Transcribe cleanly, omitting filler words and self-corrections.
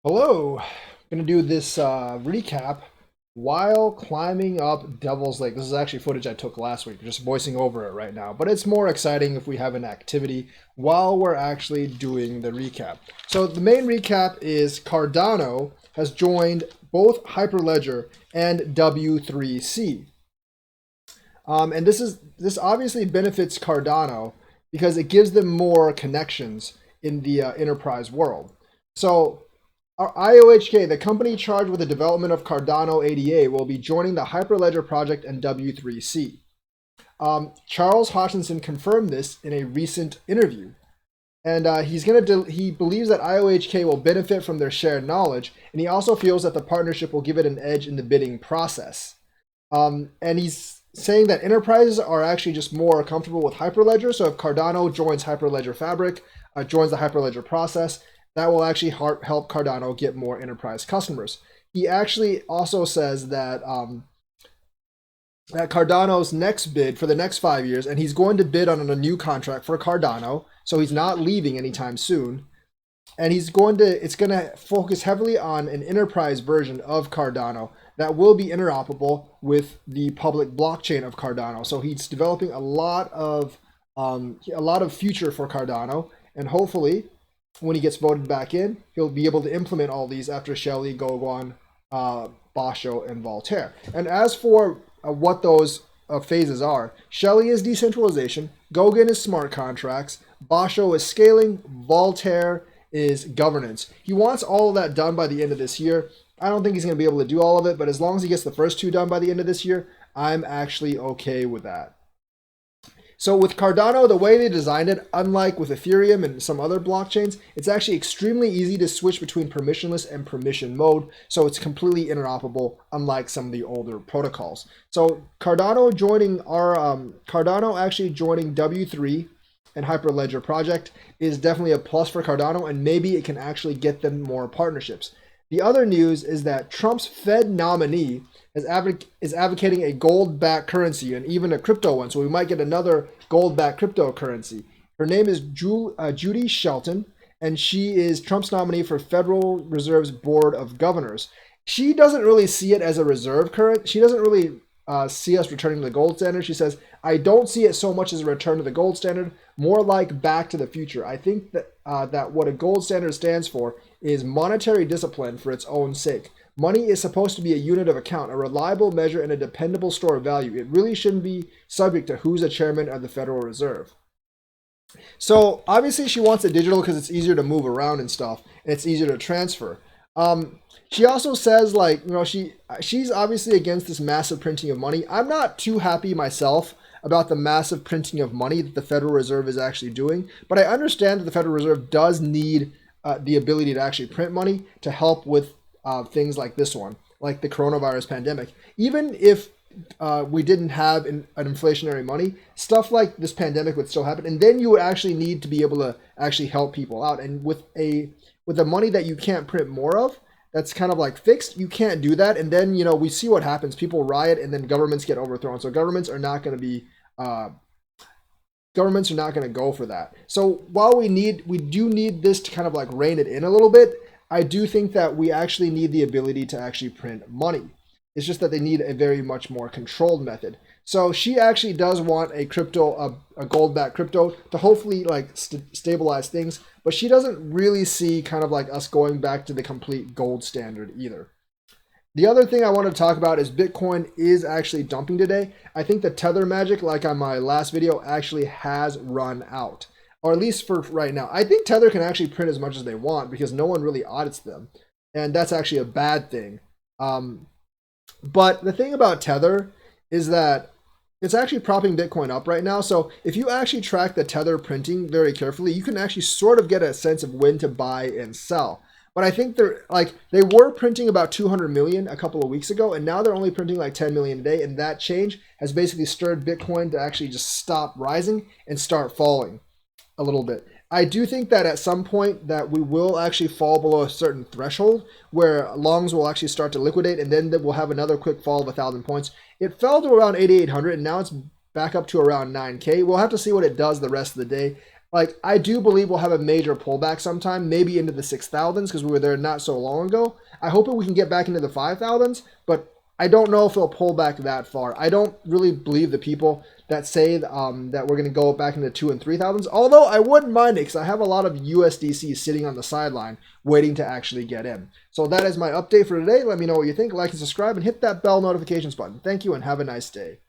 Hello, gonna do this recap while climbing up Devil's Lake. This is actually footage I took last week, just voicing over it right now. But it's more exciting if we have an activity while we're actually doing the recap. So the main recap is Cardano has joined both Hyperledger and W3C. And this obviously benefits Cardano because it gives them more connections in the enterprise world. So our IOHK, the company charged with the development of Cardano ADA, will be joining the Hyperledger project and W3C. Charles Hoskinson confirmed this in a recent interview, and he believes that IOHK will benefit from their shared knowledge, and he also feels that the partnership will give it an edge in the bidding process. And he's saying that enterprises are actually just more comfortable with Hyperledger. So if Cardano joins Hyperledger Fabric, joins the Hyperledger process, that will actually help Cardano get more enterprise customers. He actually also says that that Cardano's next bid for the next 5 years, and he's going to bid on a new contract for Cardano, so he's not leaving anytime soon. And it's going to focus heavily on an enterprise version of Cardano that will be interoperable with the public blockchain of Cardano. So he's developing a lot of future for Cardano, and hopefully when he gets voted back in, he'll be able to implement all these after Shelley, Goguen, Basho, and Voltaire. And as for what those phases are, Shelley is decentralization, Goguen is smart contracts, Basho is scaling, Voltaire is governance. He wants all of that done by the end of this year. I don't think he's going to be able to do all of it, but as long as he gets the first two done by the end of this year, I'm actually okay with that. So with Cardano, the way they designed it, unlike with Ethereum and some other blockchains, it's actually extremely easy to switch between permissionless and permission mode. So it's completely interoperable, unlike some of the older protocols. So Cardano actually joining W3 and Hyperledger project is definitely a plus for Cardano, and maybe it can actually get them more partnerships. The other news is that Trump's Fed nominee is advocating a gold-backed currency and even a crypto one. So we might get another gold-backed cryptocurrency. Her name is Judy Shelton, and she is Trump's nominee for Federal Reserve's Board of Governors. She doesn't really see it as a reserve currency. She doesn't really see us returning to the gold standard. She says, I don't see it so much as a return to the gold standard, more like back to the future. I think that what a gold standard stands for is monetary discipline for its own sake. Money is supposed to be a unit of account, a reliable measure, and a dependable store of value. It really shouldn't be subject to who's the chairman of the Federal Reserve. So obviously she wants it digital because it's easier to move around and stuff, and it's easier to transfer. She also says, like, she's obviously against this massive printing of money. I'm not too happy myself about the massive printing of money that the Federal Reserve is actually doing, but I understand that the Federal Reserve does need the ability to actually print money to help with things like this one, like the coronavirus pandemic. Even if we didn't have an inflationary money, stuff like this pandemic would still happen, and then you would actually need to be able to actually help people out. And with the money that you can't print more of, that's kind of like fixed, you can't do that. And then we see what happens. People riot, and then governments get overthrown. So governments are not going to go for that. So while we do need this to kind of like rein it in a little bit, I do think that we actually need the ability to actually print money. It's just that they need a very much more controlled method. So she actually does want a gold-backed crypto to hopefully like stabilize things, but she doesn't really see kind of like us going back to the complete gold standard either. The other thing I want to talk about is Bitcoin is actually dumping today. I think the tether magic, like on my last video, actually has run out, or at least for right now. I think Tether can actually print as much as they want because no one really audits them, and that's actually a bad thing. But the thing about Tether is that it's actually propping Bitcoin up right now. So if you actually track the Tether printing very carefully, you can actually sort of get a sense of when to buy and sell. But I think they were printing about 200 million a couple of weeks ago, and now they're only printing like 10 million a day. And that change has basically stirred Bitcoin to actually just stop rising and start falling a little bit. I do think that at some point that we will actually fall below a certain threshold where longs will actually start to liquidate, and then we'll have another quick fall of 1,000 points. It fell to around 8,800, and now it's back up to around 9K. We'll have to see what it does the rest of the day. like I do believe we'll have a major pullback sometime, maybe into the 6,000s because we were there not so long ago. I hope we can get back into the 5,000s, but I don't know if it'll pull back that far. I don't really believe the people that say that we're going to go back into 2,000 and 3,000s. Although I wouldn't mind it because I have a lot of USDC sitting on the sideline waiting to actually get in. So that is my update for today. Let me know what you think. Like and subscribe and hit that bell notifications button. Thank you and have a nice day.